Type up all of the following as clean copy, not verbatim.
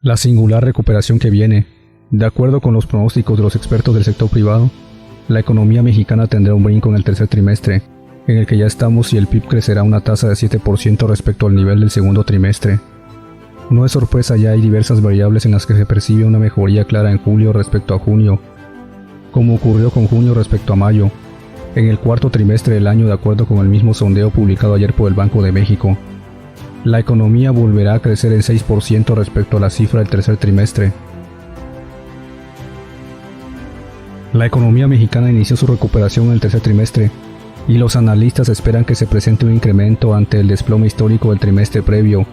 La singular recuperación que viene. De acuerdo con los pronósticos de los expertos del sector privado, la economía mexicana tendrá un brinco en el tercer trimestre, en el que ya estamos, y el PIB crecerá a una tasa de 7% respecto al nivel del segundo trimestre. No es sorpresa, ya hay diversas variables en las que se percibe una mejoría clara en julio respecto a junio, como ocurrió con junio respecto a mayo, en el cuarto trimestre del año, de acuerdo con el mismo sondeo publicado ayer por el Banco de México. La economía volverá a crecer en 6% respecto a la cifra del tercer trimestre. La economía mexicana inició su recuperación en el tercer trimestre, y los analistas esperan que se presente un incremento ante el desplome histórico del trimestre previo,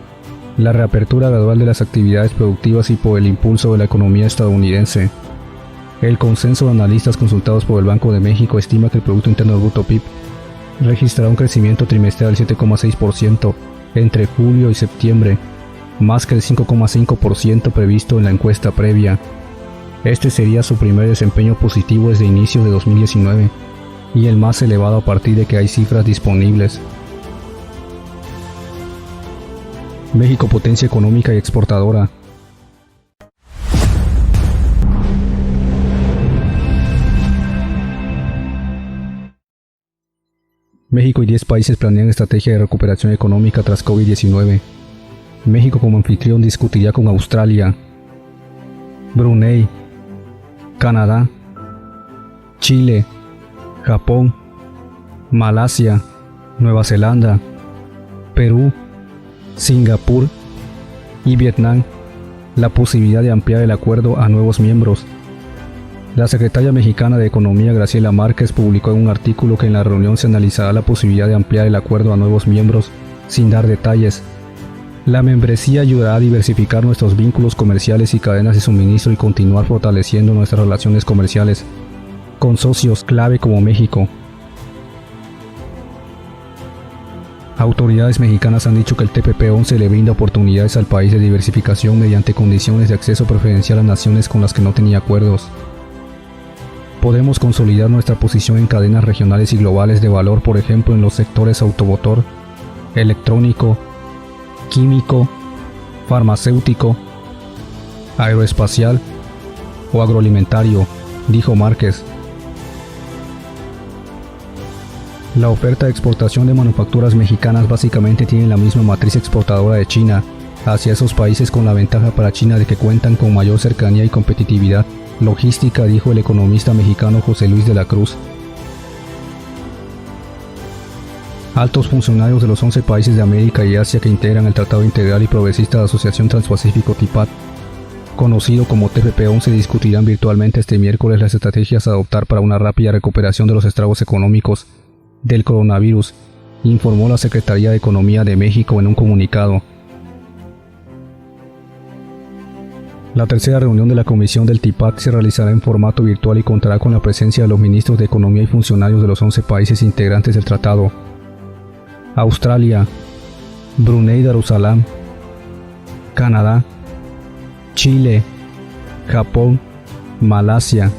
la reapertura gradual de las actividades productivas y por el impulso de la economía estadounidense. El consenso de analistas consultados por el Banco de México estima que el Producto Interno Bruto PIB registrará un crecimiento trimestral del 7,6% entre julio y septiembre, más que el 5,5% previsto en la encuesta previa. Este sería su primer desempeño positivo desde inicios de 2019 y el más elevado a partir de que hay cifras disponibles. México, potencia económica y exportadora. México y 10 países planean estrategia de recuperación económica tras COVID-19. México como anfitrión discutirá con Australia, Brunei, Canadá, Chile, Japón, Malasia, Nueva Zelanda, Perú, Singapur y Vietnam la posibilidad de ampliar el acuerdo a nuevos miembros. La secretaria mexicana de Economía, Graciela Márquez, publicó en un artículo que en la reunión se analizará la posibilidad de ampliar el acuerdo a nuevos miembros, sin dar detalles. La membresía ayudará a diversificar nuestros vínculos comerciales y cadenas de suministro y continuar fortaleciendo nuestras relaciones comerciales con socios clave como México. Autoridades mexicanas han dicho que el TPP-11 le brinda oportunidades al país de diversificación mediante condiciones de acceso preferencial a naciones con las que no tenía acuerdos. Podemos consolidar nuestra posición en cadenas regionales y globales de valor, por ejemplo en los sectores automotor, electrónico, químico, farmacéutico, aeroespacial o agroalimentario, dijo Márquez. La oferta de exportación de manufacturas mexicanas básicamente tiene la misma matriz exportadora de China hacia esos países, con la ventaja para China de que cuentan con mayor cercanía y competitividad logística, dijo el economista mexicano José Luis de la Cruz. Altos funcionarios de los 11 países de América y Asia que integran el Tratado Integral y Progresista de Asociación Transpacífico TIPAD, conocido como TPP-11, discutirán virtualmente este miércoles las estrategias a adoptar para una rápida recuperación de los estragos económicos del coronavirus, informó la Secretaría de Economía de México en un comunicado. La tercera reunión de la Comisión del TIPAD se realizará en formato virtual y contará con la presencia de los ministros de Economía y funcionarios de los 11 países integrantes del tratado: Australia, Brunei Darussalam, Canadá, Chile, Japón, Malasia,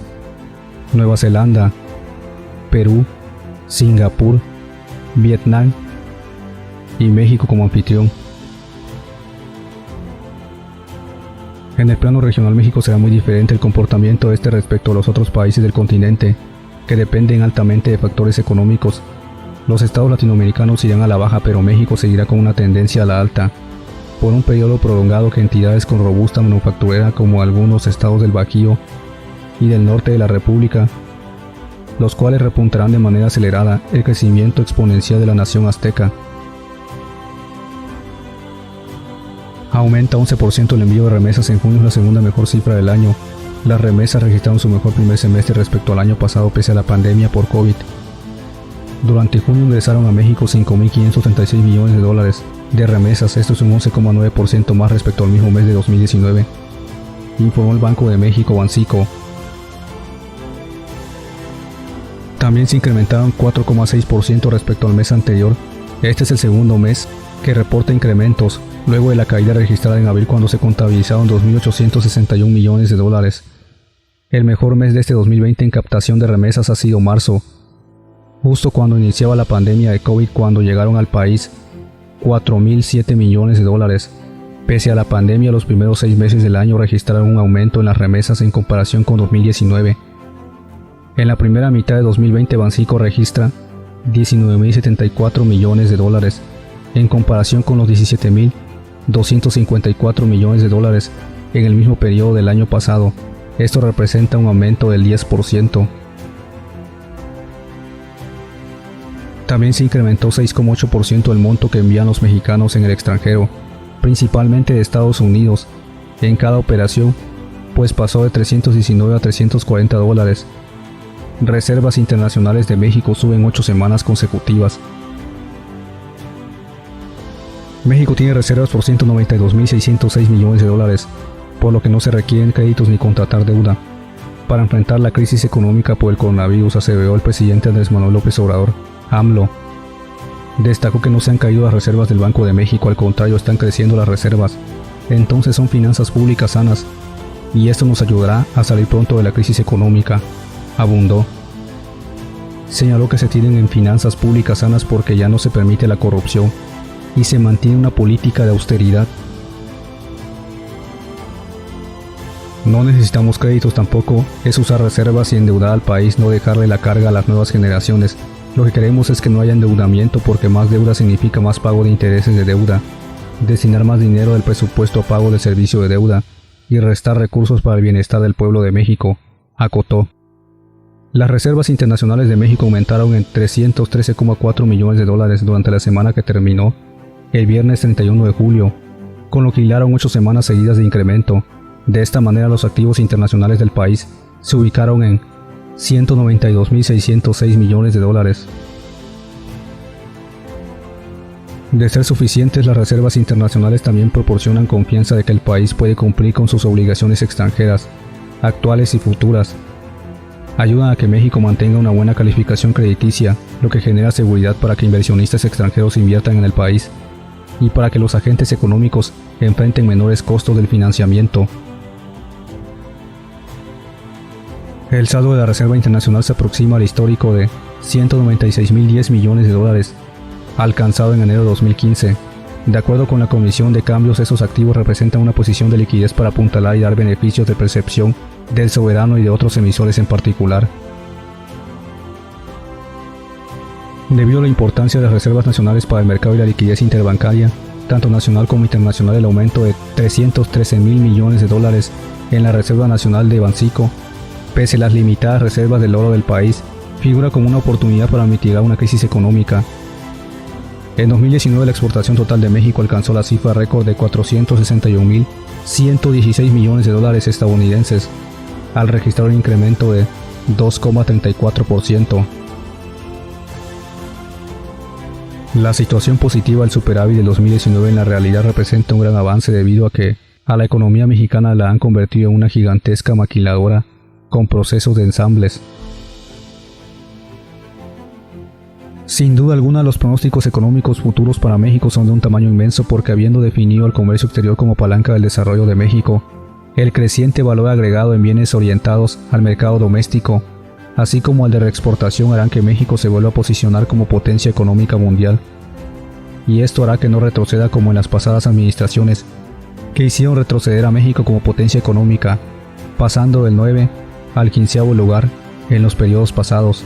Nueva Zelanda, Perú, Singapur, Vietnam y México como anfitrión. En el plano regional, México será muy diferente el comportamiento respecto a los otros países del continente, que dependen altamente de factores económicos. Los estados latinoamericanos irán a la baja, pero México seguirá con una tendencia a la alta, por un periodo prolongado que entidades con robusta manufacturera como algunos estados del Bajío y del norte de la República, los cuales repuntarán de manera acelerada el crecimiento exponencial de la nación azteca. Aumenta 11% el envío de remesas en junio, es la segunda mejor cifra del año. Las remesas registraron su mejor primer semestre respecto al año pasado pese a la pandemia por COVID. Durante junio ingresaron a México $5.536 millones de remesas, esto es un 11,9% más respecto al mismo mes de 2019, informó el Banco de México, Bancico. También se incrementaron 4,6% respecto al mes anterior. Este es el segundo mes que reporta incrementos, luego de la caída registrada en abril cuando se contabilizaron $2.861 millones. El mejor mes de este 2020 en captación de remesas ha sido marzo, justo cuando iniciaba la pandemia de COVID, cuando llegaron al país $4.007 millones, Pese a la pandemia, los primeros 6 meses del año registraron un aumento en las remesas en comparación con 2019. En la primera mitad de 2020, Banxico registra 19.074 millones de dólares, en comparación con los 17.254 millones de dólares en el mismo periodo del año pasado. Esto representa un aumento del 10%. También se incrementó 6,8% el monto que envían los mexicanos en el extranjero, principalmente de Estados Unidos, en cada operación, pues pasó de 319 a 340 dólares. Reservas internacionales de México suben 8 semanas consecutivas. México tiene reservas por 192.606 millones de dólares, por lo que no se requieren créditos ni contratar deuda. Para enfrentar la crisis económica por el coronavirus, aseveró el presidente Andrés Manuel López Obrador, AMLO. Destacó que no se han caído las reservas del Banco de México, al contrario, están creciendo las reservas. Entonces son finanzas públicas sanas, y esto nos ayudará a salir pronto de la crisis económica, abundó. Señaló que se tienen en finanzas públicas sanas porque ya no se permite la corrupción y se mantiene una política de austeridad. No necesitamos créditos tampoco, es usar reservas y endeudar al país, no dejarle la carga a las nuevas generaciones. Lo que queremos es que no haya endeudamiento porque más deuda significa más pago de intereses de deuda, destinar más dinero del presupuesto a pago del servicio de deuda y restar recursos para el bienestar del pueblo de México, acotó. Las reservas internacionales de México aumentaron en 313,4 millones de dólares durante la semana que terminó el viernes 31 de julio, con lo que hilaron 8 semanas seguidas de incremento. De esta manera, los activos internacionales del país se ubicaron en 192.606 millones de dólares. De ser suficientes, las reservas internacionales también proporcionan confianza de que el país puede cumplir con sus obligaciones extranjeras, actuales y futuras. Ayudan a que México mantenga una buena calificación crediticia, lo que genera seguridad para que inversionistas extranjeros inviertan en el país y para que los agentes económicos enfrenten menores costos del financiamiento. El saldo de la Reserva Internacional se aproxima al histórico de 196.010 millones de dólares, alcanzado en enero de 2015. De acuerdo con la Comisión de Cambios, esos activos representan una posición de liquidez para apuntalar y dar beneficios de percepción del soberano y de otros emisores en particular. Debido a la importancia de las reservas nacionales para el mercado y la liquidez interbancaria, tanto nacional como internacional, el aumento de 313.000 millones de dólares en la Reserva Nacional de Banxico, pese a las limitadas reservas del oro del país, figura como una oportunidad para mitigar una crisis económica. En 2019, la exportación total de México alcanzó la cifra récord de 461.116 millones de dólares estadounidenses, al registrar un incremento de 2,34%. La situación positiva del superávit del 2019 en la realidad representa un gran avance debido a que a la economía mexicana la han convertido en una gigantesca maquiladora con procesos de ensambles. Sin duda alguna, los pronósticos económicos futuros para México son de un tamaño inmenso porque, habiendo definido el comercio exterior como palanca del desarrollo de México, el creciente valor agregado en bienes orientados al mercado doméstico, así como al de reexportación, harán que México se vuelva a posicionar como potencia económica mundial. Y esto hará que no retroceda como en las pasadas administraciones, que hicieron retroceder a México como potencia económica, pasando del 9 al 15º lugar en los periodos pasados.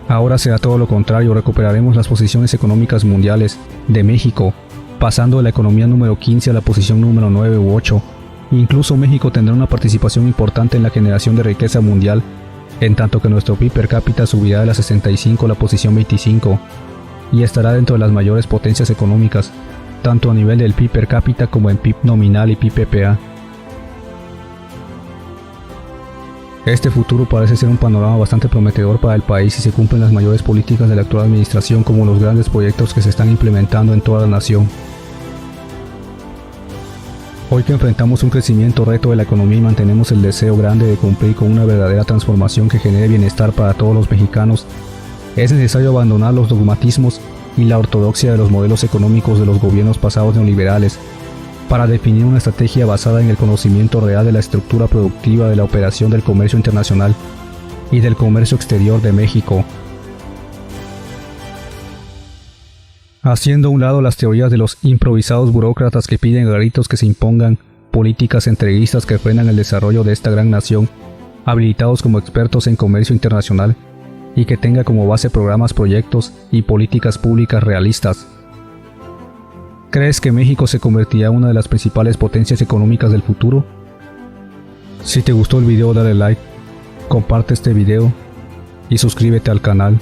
Ahora será todo lo contrario, recuperaremos las posiciones económicas mundiales de México, pasando de la economía número 15 a la posición número 9 u 8. Incluso México tendrá una participación importante en la generación de riqueza mundial, en tanto que nuestro PIB per cápita subirá de la 65 a la posición 25, y estará dentro de las mayores potencias económicas, tanto a nivel del PIB per cápita como en PIB nominal y PIB PPA. Este futuro parece ser un panorama bastante prometedor para el país si se cumplen las mayores políticas de la actual administración, como los grandes proyectos que se están implementando en toda la nación. Hoy que enfrentamos un crecimiento reto de la economía y mantenemos el deseo grande de cumplir con una verdadera transformación que genere bienestar para todos los mexicanos, es necesario abandonar los dogmatismos y la ortodoxia de los modelos económicos de los gobiernos pasados neoliberales, para definir una estrategia basada en el conocimiento real de la estructura productiva de la operación del comercio internacional y del comercio exterior de México. haciendo a un lado las teorías de los improvisados burócratas que piden a gritos que se impongan políticas entreguistas que frenan el desarrollo de esta gran nación, habilitados como expertos en comercio internacional y que tenga como base programas, proyectos y políticas públicas realistas. ¿Crees que México se convertirá en una de las principales potencias económicas del futuro? Si te gustó el video, dale like, comparte este video y suscríbete al canal.